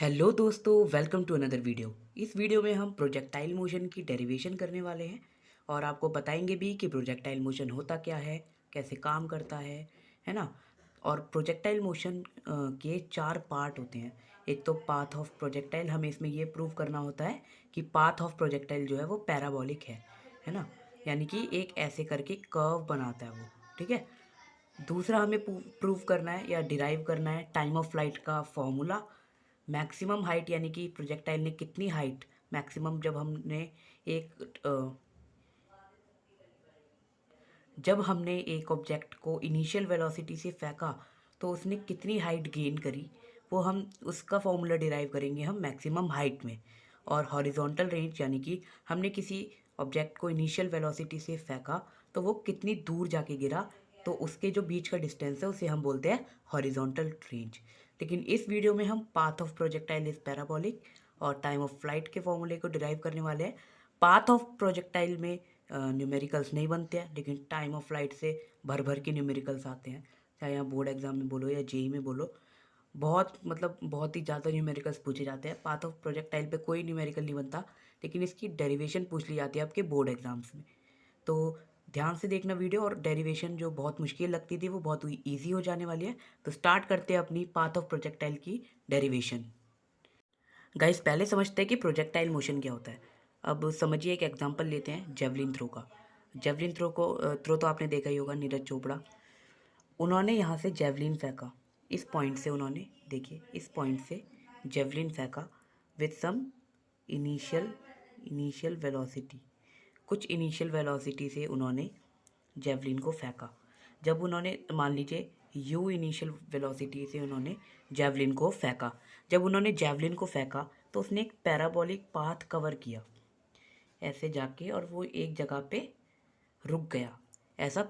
Hello दोस्तों, welcome to another video. इस video में हम प्रोजेक्टाइल मोशन की डेरिवेशन करने वाले हैं और आपको बताएंगे भी कि प्रोजेक्टाइल मोशन होता क्या है, कैसे काम करता है ना। और प्रोजेक्टाइल मोशन के चार पार्ट होते हैं। एक तो पाथ ऑफ प्रोजेक्टाइल, हमें इसमें ये प्रूव करना होता है कि पाथ ऑफ प्रोजेक्टाइल जो है वो पैराबोलिक है ना, यानी कि एक ऐसे करके कर्व बनाता है वो। ठीक है। दूसरा हमें प्रूव करना है या डिराइव करना है टाइम ऑफ फ्लाइट का फॉर्मूला। मैक्सिमम हाइट यानी कि प्रोजेक्टाइल ने कितनी हाइट मैक्सिमम, जब हमने एक ऑब्जेक्ट को इनिशियल वेलोसिटी से फेंका तो उसने कितनी हाइट गेन करी, वो हम उसका फॉर्मूला डिराइव करेंगे हम मैक्सिमम हाइट में। और हॉरिजॉन्टल रेंज यानी कि हमने किसी ऑब्जेक्ट को इनिशियल वेलोसिटी से फेंका तो वो कितनी दूर जाके गिरा, तो उसके जो बीच का डिस्टेंस है उसे हम बोलते हैं हॉरिजॉन्टल रेंज। लेकिन इस वीडियो में हम path of projectile is parabolic और टाइम ऑफ फ्लाइट के फॉर्मूले को डिराइव करने वाले हैं। पाथ ऑफ प्रोजेक्टाइल में न्यूमेरिकल्स नहीं बनते हैं, लेकिन टाइम ऑफ फ्लाइट से भर भर के न्यूमेरिकल्स आते हैं। चाहे यहाँ बोर्ड एग्जाम में बोलो या जेई में बोलो, बहुत ही ज़्यादा न्यूमेरिकल्स पूछे जाते हैं। पाथ ऑफ प्रोजेक्टाइल पे कोई न्यूमेरिकल नहीं बनता, लेकिन इसकी डेरिवेशन पूछ ली जाती है आपके बोर्ड एग्जाम्स में। तो ध्यान से देखना वीडियो, और डेरिवेशन जो बहुत मुश्किल लगती थी वो बहुत ईजी हो जाने वाली है। तो स्टार्ट करते हैं अपनी पाथ ऑफ प्रोजेक्टाइल की डेरिवेशन। गाइस, पहले समझते हैं कि प्रोजेक्टाइल मोशन क्या होता है। अब समझिए, एक एग्जांपल लेते हैं जेवलिन थ्रो का। जेवलिन थ्रो तो आपने देखा ही होगा, नीरज चोपड़ा। उन्होंने यहाँ से जेवलिन फेंका, इस पॉइंट से उन्होंने, देखिए इस पॉइंट से जेवलिन फेंका with some initial initial velocity. कुछ इनिशियल वेलोसिटी से उन्होंने जेवलिन को फेंका। जब उन्होंने, मान लीजिए यू इनिशियल वेलोसिटी से उन्होंने जेवलिन को फेंका, जब उन्होंने जेवलिन को फेंका तो उसने एक पैराबोलिक पाथ कवर किया ऐसे जाके, और वो एक जगह पे रुक गया। ऐसा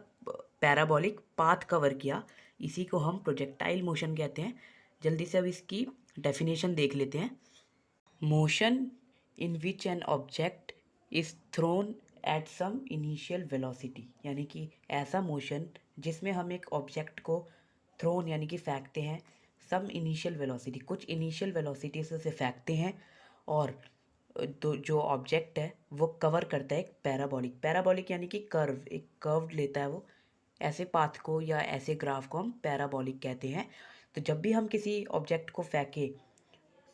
पैराबोलिक पाथ कवर किया, इसी को हम प्रोजेक्टाइल मोशन कहते हैं। जल्दी से अब इसकी डेफिनेशन देख लेते हैं। Motion in which an object is thrown at some initial velocity, यानी कि ऐसा मोशन जिसमें हम एक ऑब्जेक्ट को थ्रोन यानी कि फेंकते हैं सम इनिशियल वेलोसिटी, कुछ इनिशियल वेलोसिटी से उसे फेंकते हैं, और तो जो ऑब्जेक्ट है वो कवर करता है एक पैराबोलिक। पैराबोलिक यानी कि कर्व, एक कर्व लेता है वो। ऐसे पाथ को या ऐसे ग्राफ को हम पैराबोलिक कहते हैं। तो जब भी हम किसी ऑब्जेक्ट को फेंके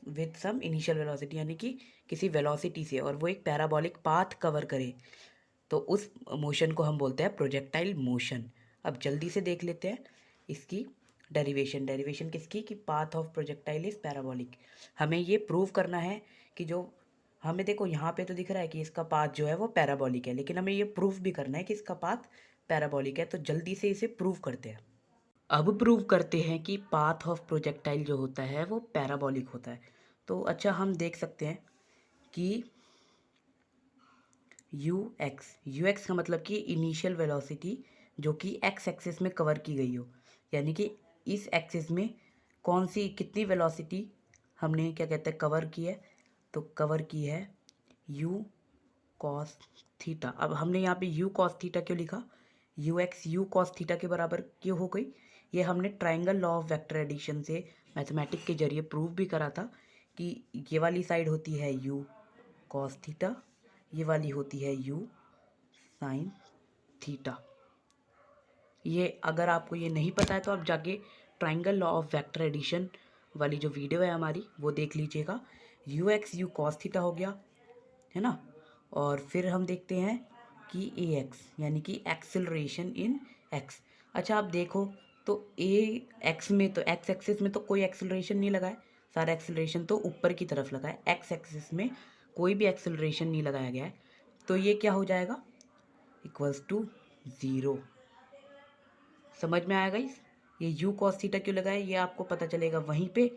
विथ सम इनिशियल वेलोसिटी यानी कि किसी वेलोसिटी से, और वो एक पैराबोलिक पाथ कवर करे, तो उस मोशन को हम बोलते हैं प्रोजेक्टाइल मोशन। अब जल्दी से देख लेते हैं इसकी डेरिवेशन। डेरिवेशन किसकी, कि path of projectile is parabolic. हमें ये प्रूव करना है कि जो हमें, देखो यहाँ पे तो दिख रहा है कि इसका पाथ जो है वो पैराबोलिक है, लेकिन हमें ये प्रूव भी करना है कि इसका पाथ पैराबोलिक है। तो जल्दी से इसे प्रूव करते हैं। अब प्रूव करते हैं कि पाथ ऑफ प्रोजेक्टाइल जो होता है वो पैराबोलिक होता है। तो अच्छा, हम देख सकते हैं कि यू एक्स का मतलब कि इनिशियल वेलोसिटी जो कि एक्स एक्सिस में कवर की गई हो, यानी कि इस एक्सिस में कौन सी कितनी वेलोसिटी हमने क्या कहते हैं कवर की है, तो कवर की है यू कॉस थीटा। अब हमने यहाँ पे यू कॉस थीटा क्यों लिखा, u x u cos theta के बराबर क्यों हो गई, ये हमने triangle law of vector addition से मैथमेटिक के जरिए प्रूव भी करा था कि ये वाली साइड होती है यू कॉस थीटा, ये वाली होती है यू साइन थीटा। ये अगर आपको ये नहीं पता है तो आप जाके triangle law of vector addition वाली जो वीडियो है हमारी वो देख लीजिएगा। U x u cos theta हो गया, है ना। और फिर हम देखते हैं कि ए एक्स यानी कि एक्सेलरेशन इन एक्स। अच्छा, आप देखो तो ए एक्स में, तो एक्स एक्सिस में तो कोई एक्सेलरेशन नहीं लगा है, सारा एक्सेलरेशन तो ऊपर की तरफ लगा है। एक्स एक्सिस में कोई भी एक्सेलरेशन नहीं लगाया गया है, तो ये क्या हो जाएगा, इक्वल्स टू ज़ीरो। समझ में आएगा इस, ये यू कॉस थीटा क्यों लगा है ये आपको पता चलेगा वहीं पे।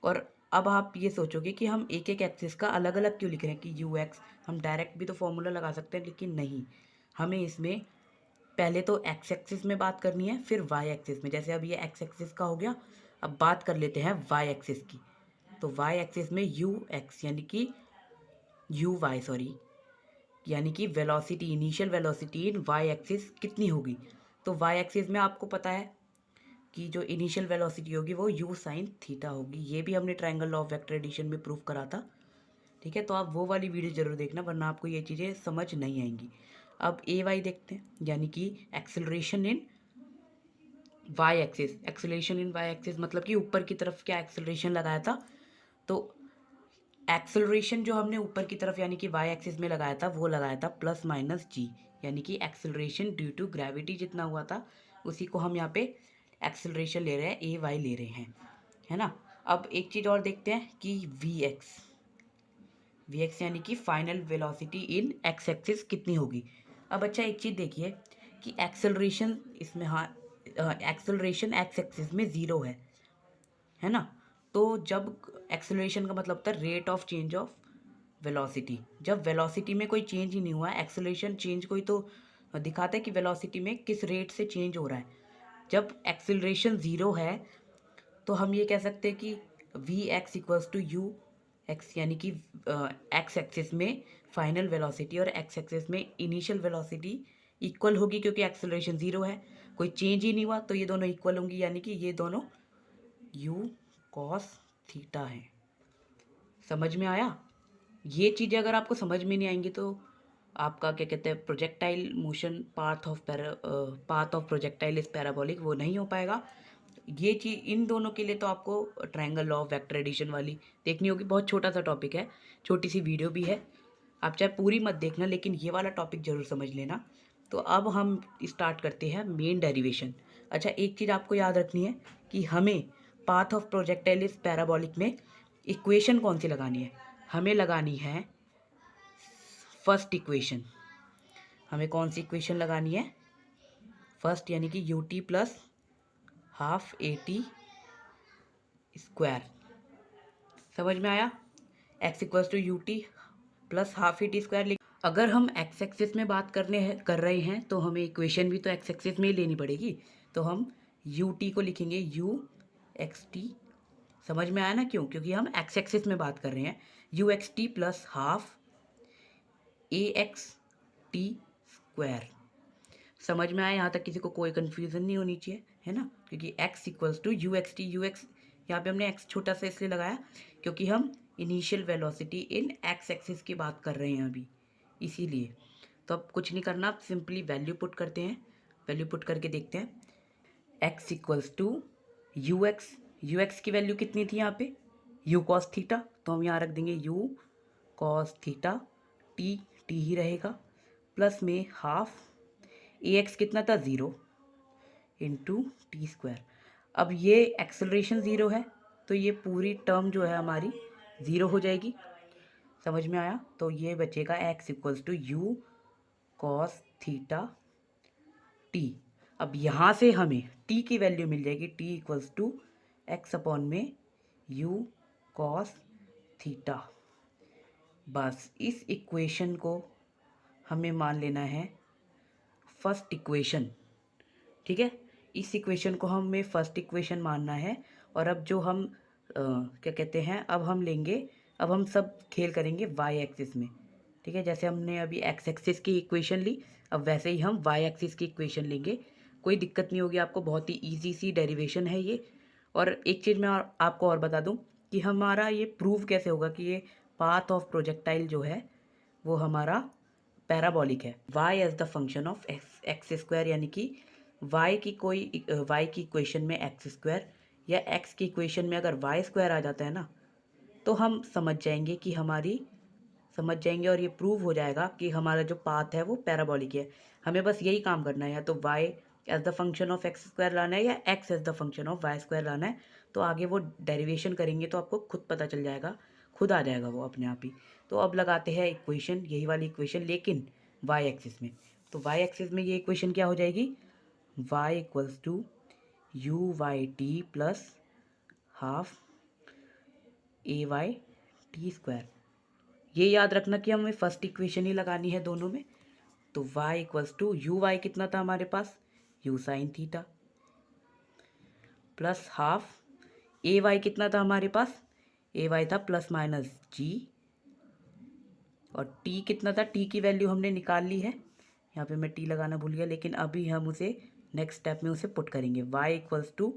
और अब आप ये सोचोगे कि हम एक एक एक्सिस का अलग अलग क्यों लिख रहे हैं कि यू एक्स, हम डायरेक्ट भी तो फॉर्मूला लगा सकते हैं, लेकिन नहीं, हमें इसमें पहले तो एक्स एक्सिस में बात करनी है फिर वाई एक्सिस में। जैसे अब ये एक्स एक्सिस का हो गया, अब बात कर लेते हैं वाई एक्सिस की। तो वाई एक्सिस में यू एक्स यानी कि यू वाई सॉरी, यानी कि velocity, initial velocity in y axis कितनी होगी। तो वाई एक्सिस में आपको पता है कि जो इनिशियल वेलोसिटी होगी वो u साइन थीटा होगी। ये भी हमने triangle law of vector addition में प्रूव करा था। ठीक है, तो आप वो वाली वीडियो जरूर देखना, वरना आपको ये चीज़ें समझ नहीं आएंगी। अब ए वाई देखते हैं, यानी कि acceleration in y axis. Acceleration in y axis मतलब कि ऊपर की तरफ क्या एक्सेलरेशन लगाया था, तो एक्सेलरेशन जो हमने ऊपर की तरफ यानी कि वाई एक्सिस में लगाया था वो लगाया था प्लस माइनस जी, यानी कि एक्सेलरेशन ड्यू टू ग्रेविटी जितना हुआ था उसी को हम यहाँ पे एक्सेलरेशन ले रहे हैं, ए वाई ले रहे हैं, है ना। अब एक चीज़ और देखते हैं कि वी एक्स यानी कि फाइनल वेलोसिटी इन एक्स एक्सिस कितनी होगी। अब अच्छा एक चीज़ देखिए कि एक्सेलरेशन इसमें, हाँ, एक्सेलरेशन एक्स एक्सिस में ज़ीरो है ना। तो जब एक्सेलरेशन का मतलब था rate of change of velocity, जब वेलोसिटी में कोई चेंज ही नहीं हुआ, एक्सेलरेशन चेंज कोई तो दिखाता है कि वेलोसिटी में किस रेट से चेंज हो रहा है। जब एक्सेलरेशन ज़ीरो है तो हम ये कह सकते हैं कि v x equals to u x, यानी कि एक्स एक्सिस में फाइनल वेलोसिटी और एक्स एक्सिस में इनिशियल वेलोसिटी इक्वल होगी, क्योंकि एक्सेलरेशन ज़ीरो है, कोई चेंज ही नहीं हुआ, तो ये दोनों इक्वल होंगी, यानी कि ये दोनों यू कॉस थीटा है। समझ में आया। ये चीज़ें अगर आपको समझ में नहीं आएंगी तो आपका क्या कहते हैं projectile motion path of projectile is parabolic वो नहीं हो पाएगा। ये चीज़ इन दोनों के लिए तो आपको triangle law of vector addition वाली देखनी होगी। बहुत छोटा सा टॉपिक है, छोटी सी वीडियो भी है, आप चाहे पूरी मत देखना, लेकिन ये वाला टॉपिक ज़रूर समझ लेना। तो अब हम स्टार्ट करते हैं मेन डेरिवेशन। अच्छा एक चीज़ आपको याद रखनी है कि हमें path of projectile is parabolic में इक्वेशन कौन सी लगानी है। हमें लगानी है फर्स्ट इक्वेशन। हमें कौन सी इक्वेशन लगानी है, फर्स्ट, यानी कि u t plus half a t square. समझ में आया। X equals to u t plus half a t square. अगर हम एक्स एक्सिस में बात कर रहे हैं तो हमें इक्वेशन भी तो एक्स एक्सिस में ही लेनी पड़ेगी, तो हम यू टी को लिखेंगे यू एक्स टी। समझ में आया ना, क्यों, क्योंकि हम एक्स एक्सिस में बात कर रहे हैं। You x T plus half A x T square. समझ में आया, यहाँ तक किसी को कोई कन्फ्यूज़न नहीं होनी चाहिए, है ना, क्योंकि x equals to u x t. U x यहाँ पे हमने एक्स छोटा सा इसलिए लगाया क्योंकि हम इनिशियल वेलोसिटी इन एक्स एक्सिस की बात कर रहे हैं अभी, इसीलिए। तो अब कुछ नहीं करना, आप सिंपली वैल्यू पुट करते हैं, वैल्यू पुट करके देखते हैं। X equals to u x की वैल्यू कितनी थी यहाँ पे, यू कॉस थीटा, तो हम यहाँ रख देंगे u cos theta, t t ही रहेगा, प्लस में हाफ ए एक्स कितना था, ज़ीरो, इंटू टी स्क्वायर। अब ये एक्सेलरेशन ज़ीरो है तो ये पूरी टर्म जो है हमारी ज़ीरो हो जाएगी। समझ में आया। तो ये बचेगा x equals to u cos theta t. अब यहाँ से हमें टी की वैल्यू मिल जाएगी, t equals to x upon में यू कॉस थीटा। बस इस इक्वेशन को हमें मान लेना है फर्स्ट इक्वेशन। ठीक है, इस इक्वेशन को हमें फर्स्ट इक्वेशन मानना है। और अब जो हम क्या कहते हैं, अब हम लेंगे, अब हम सब खेल करेंगे वाई एक्सिस में। ठीक है, जैसे हमने अभी एक्स एक्सिस की इक्वेशन ली, अब वैसे ही हम वाई एक्सिस की इक्वेशन लेंगे। कोई दिक्कत नहीं होगी आपको, बहुत ही ईजी सी डेरिवेशन है ये। और एक चीज़ मैं आपको और बता दूं कि हमारा ये प्रूव कैसे होगा कि ये पाथ ऑफ प्रोजेक्टाइल जो है वो हमारा पैराबोलिक है। y as the function of x square, यानी कि y की इक्वेशन में एक्स स्क्वायर या x की इक्वेशन में अगर y स्क्वायर आ जाता है ना, तो हम समझ जाएंगे और ये प्रूव हो जाएगा कि हमारा जो पाथ है वो पैराबोलिक है। हमें बस यही काम करना है, या तो y as the function of x square लाना है या x as the function of y square लाना है। तो आगे वो डेरिवेशन करेंगे तो आपको खुद पता चल जाएगा, खुद आ जाएगा वो अपने आप ही। तो अब लगाते हैं इक्वेशन, यही वाली इक्वेशन, लेकिन वाई एक्सिस में। तो वाई एक्सिस में ये इक्वेशन क्या हो जाएगी, y equals to u y t plus half a y t square. ये याद रखना कि हमें फर्स्ट इक्वेशन ही लगानी है दोनों में। तो y equals to u y कितना था हमारे पास, u sine theta, plus half a y कितना था हमारे पास, ए वाई था प्लस माइनस जी, और t कितना था, t की वैल्यू हमने निकाल ली है, यहाँ पे मैं t लगाना भूल गया, लेकिन अभी हम उसे नेक्स्ट स्टेप में उसे पुट करेंगे। y equals to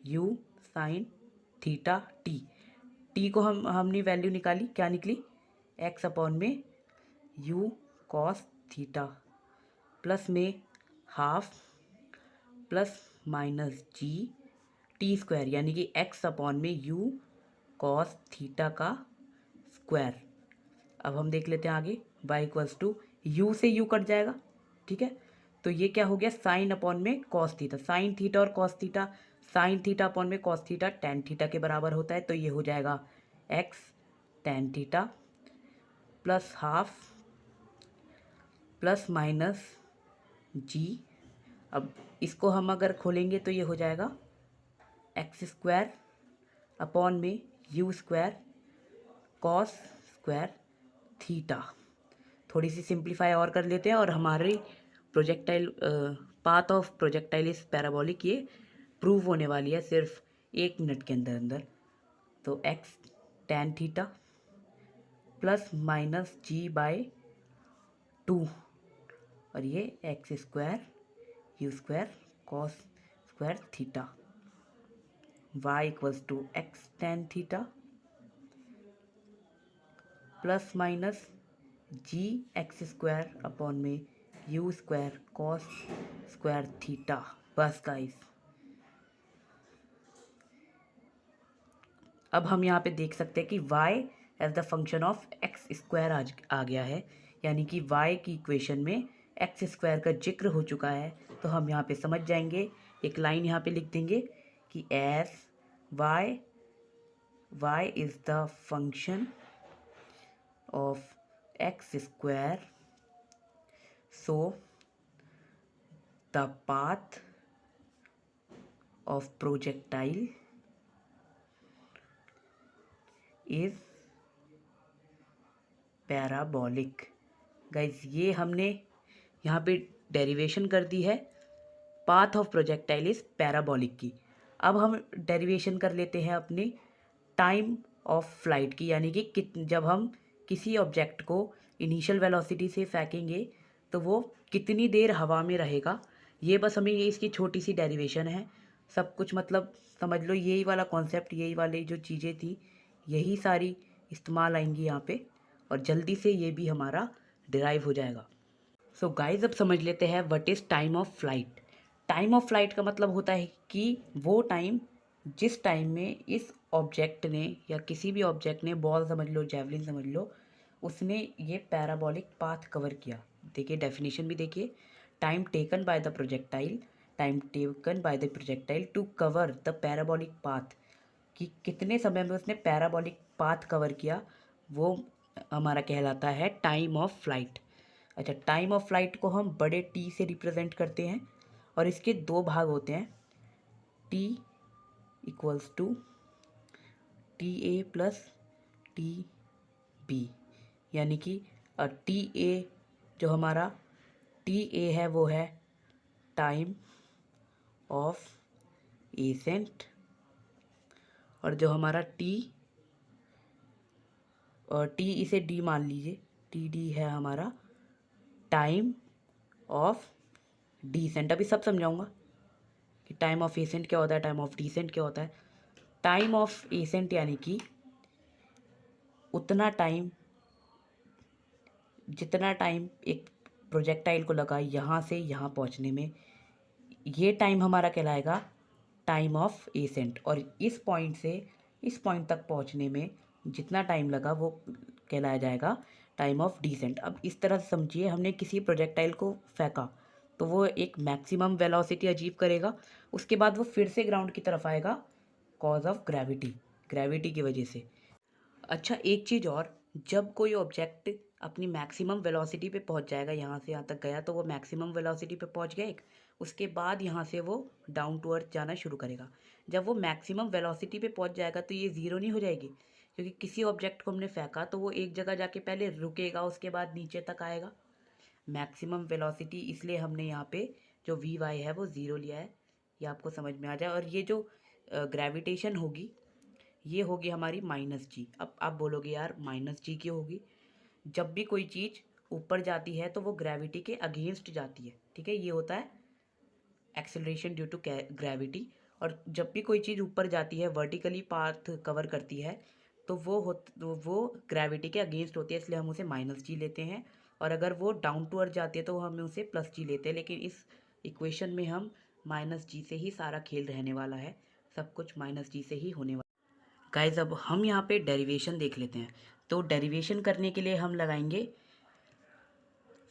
u sine theta t. T को हमने वैल्यू निकाली, क्या निकली, x अपॉन में यू कॉस थीटा प्लस में half plus minus g t square, यानी कि x अपॉन में यू कॉस थीटा का स्क्वायर। अब हम देख लेते हैं आगे, y इक्वल्स टू यू से यू कट जाएगा, ठीक है, तो ये क्या हो गया, साइन अपॉन में कॉस थीटा। साइन थीटा और cos theta, sine theta upon में कॉस थीटा टेन थीटा के बराबर होता है, तो ये हो जाएगा x tan theta plus half plus minus g. अब इसको हम अगर खोलेंगे तो ये हो जाएगा एक्स स्क्वायर अपॉन में u square cos square theta. थोड़ी सी सिंप्लीफाई और कर लेते हैं और हमारी प्रोजेक्टाइल पाथ ऑफ प्रोजेक्टाइल इस पैराबोलिक ये प्रूव होने वाली है सिर्फ 1 मिनट के अंदर अंदर। तो x tan theta plus minus g by 2 और ये x square u square cos square theta. y equals to x tan theta plus minus g x square upon में u square cos square theta. बस guys, अब हम यहाँ पे देख सकते हैं कि y as the function of x square आ गया है, यानी कि y की इक्वेशन में एक्स स्क्वायर का जिक्र हो चुका है। तो हम यहाँ पे समझ जाएंगे, एक लाइन यहाँ पे लिख देंगे कि S y is the function of x square, so the path of projectile is parabolic। Guys ये हमने यहाँ पे डेरिवेशन कर दी है path of projectile is parabolic की। अब हम डेरिवेशन कर लेते हैं अपने टाइम ऑफ फ्लाइट की, यानी कि जब हम किसी ऑब्जेक्ट को इनिशियल वेलोसिटी से फेंकेंगे तो वो कितनी देर हवा में रहेगा। ये बस हमें ये इसकी छोटी सी डेरिवेशन है, सब कुछ मतलब समझ लो यही वाला कॉन्सेप्ट, यही वाली जो चीज़ें थी यही सारी इस्तेमाल आएंगी यहाँ पे और जल्दी से ये भी हमारा डिराइव हो जाएगा। सो गाइज अब समझ लेते हैं what is time of flight. Time of flight का मतलब होता है कि वो टाइम जिस टाइम में इस ऑब्जेक्ट ने या किसी भी ऑब्जेक्ट ने, बॉल समझ लो जेवलिन समझ लो, उसने ये पैराबोलिक पाथ कवर किया। देखिए डेफिनेशन भी देखिए, time taken by the projectile, time taken by the projectile to cover the parabolic path, कि कितने समय में उसने पैराबोलिक पाथ कवर किया, वो हमारा कहलाता है टाइम ऑफ फ्लाइट। अच्छा, टाइम ऑफ फ्लाइट को हम बड़े टी से रिप्रेजेंट करते हैं और इसके दो भाग होते हैं, t equals to t a plus t b, यानी कि टी ए जो हमारा टी ए है वो है टाइम ऑफ एसेंट, और जो हमारा टी और टी इसे डी मान लीजिए, टी डी है हमारा टाइम ऑफ डिसेंट। अभी सब समझाऊंगा कि टाइम ऑफ एसेंट क्या होता है, टाइम ऑफ डिसेंट क्या होता है। टाइम ऑफ एसेंट यानी कि उतना टाइम जितना टाइम एक प्रोजेक्टाइल को लगा यहाँ से यहाँ पहुँचने में, ये टाइम हमारा कहलाएगा टाइम ऑफ एसेंट। और इस पॉइंट से इस पॉइंट तक पहुँचने में जितना टाइम लगा वो कहलाया जाएगा टाइम ऑफ डिसेंट। अब इस तरह से समझिए, हमने किसी प्रोजेक्टाइल को फेंका तो वो एक मैक्सिमम वेलोसिटी अचीव करेगा, उसके बाद वो फिर से ग्राउंड की तरफ आएगा कॉज ऑफ ग्रेविटी की वजह से। अच्छा, एक चीज़ और, जब कोई ऑब्जेक्ट अपनी मैक्सिमम वेलोसिटी पे पहुंच जाएगा, यहाँ से यहाँ तक गया तो वो मैक्सिमम वेलोसिटी पे पहुंच गया एक, उसके बाद यहाँ से वो डाउन टू अर्थ जाना शुरू करेगा। जब वो मैक्सिमम वेलोसिटी पे पहुंच जाएगा तो ये ज़ीरो नहीं हो जाएगी, क्योंकि किसी ऑब्जेक्ट को हमने फेंका तो वो एक जगह जाके पहले रुकेगा, उसके बाद नीचे तक आएगा। मैक्सिमम वेलोसिटी इसलिए हमने यहाँ पे जो वी वाई है वो ज़ीरो लिया है, ये आपको समझ में आ जाए। और ये जो ग्रेविटेशन होगी ये होगी हमारी माइनस जी। अब आप बोलोगे यार माइनस जी क्यों होगी, जब भी कोई चीज़ ऊपर जाती है तो वो ग्रेविटी के अगेंस्ट जाती है, ठीक है, ये होता है एक्सेलरेशन ड्यू टू ग्रेविटी। और जब भी कोई चीज़ ऊपर जाती है, वर्टिकली पाथ कवर करती है, तो वो ग्रेविटी के अगेंस्ट होती है, इसलिए हम उसे माइनस जी लेते हैं। और अगर वो डाउन टू अर्थ जाती है तो हमें उसे प्लस जी लेते हैं। लेकिन इस इक्वेशन में हम माइनस जी से ही सारा खेल रहने वाला है, सब कुछ माइनस जी से ही होने वाला। गाइज अब हम यहाँ पे डेरिवेशन देख लेते हैं। तो डेरिवेशन करने के लिए हम लगाएंगे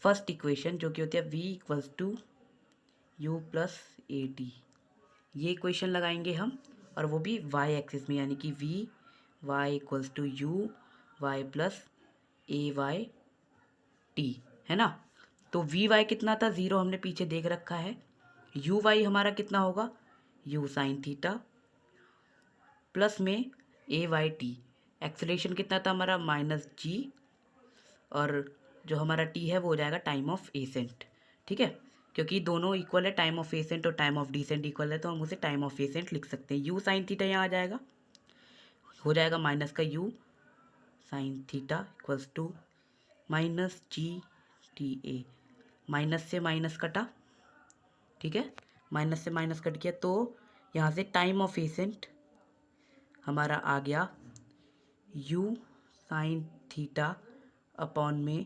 फर्स्ट इक्वेशन, जो कि होती है v equals to u plus a t. ये इक्वेशन लगाएंगे हम, और वो भी y एक्सिस में, यानी कि v y equals to u y plus a y t, है ना। तो वी वाई कितना था, 0 हमने पीछे देख रखा है। यू वाई हमारा कितना होगा, यू साइन थीटा प्लस में ए वाई टी। एक्सेलरेशन कितना था हमारा, माइनस जी, और जो हमारा टी है वो हो जाएगा टाइम ऑफ एसेंट। ठीक है, क्योंकि दोनों इक्वल है, टाइम ऑफ एसेंट और टाइम ऑफ डिसेंट इक्वल है, तो हम उसे टाइम ऑफ एसेंट लिख सकते हैं। यू साइन थीटा यहाँ आ जाएगा, हो जाएगा माइनस का u sine theta equals to minus g t a. Minus से माइनस कटा, ठीक है, माइनस से माइनस कट गया, तो यहाँ से टाइम ऑफ एसेंट हमारा आ गया यू साइन थीटा अपॉन में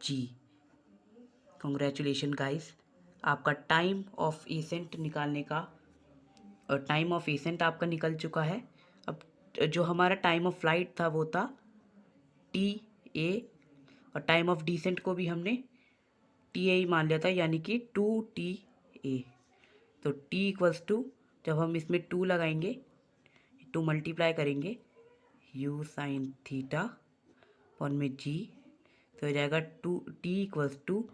जी। कॉन्ग्रेचुलेशन गाइस, आपका टाइम ऑफ एसेंट निकालने का, और टाइम ऑफ एसेंट आपका निकल चुका है। अब जो हमारा टाइम ऑफ फ्लाइट था वो था टी ए, और टाइम ऑफ डिसेंट को भी हमने टी ए ही मान लिया था, यानी कि 2TA। तो टी इक्वल्स टू, जब हम इसमें 2 लगाएंगे, 2 मल्टीप्लाई करेंगे यू साइन थीटा अपॉन में जी, तो हो जाएगा t equals to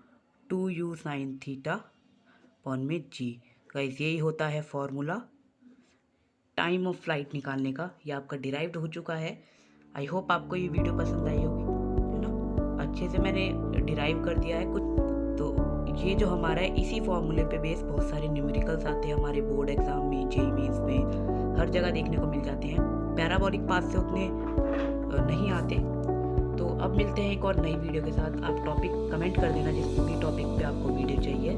2u sine theta upon में जी। गाइस यही होता है फॉर्मूला टाइम ऑफ फ्लाइट निकालने का। ये आपका डिराइव्ड हो चुका है। आई होप आपको ये वीडियो पसंद आई होगी, है ना। अच्छे से मैंने डिराइव कर दिया है कुछ। तो ये जो हमारा है, इसी फॉर्मूले पे बेस बहुत सारे न्यूमेरिकल्स आते हैं हमारे बोर्ड एग्जाम में, जेईई मेंस में, हर जगह देखने को मिल जाते हैं। पैराबोलिक पाथ से उतने नहीं आते। तो अब मिलते हैं एक और नई वीडियो के साथ। आप टॉपिक कमेंट कर देना, जिस भी टॉपिक पे आपको वीडियो चाहिए।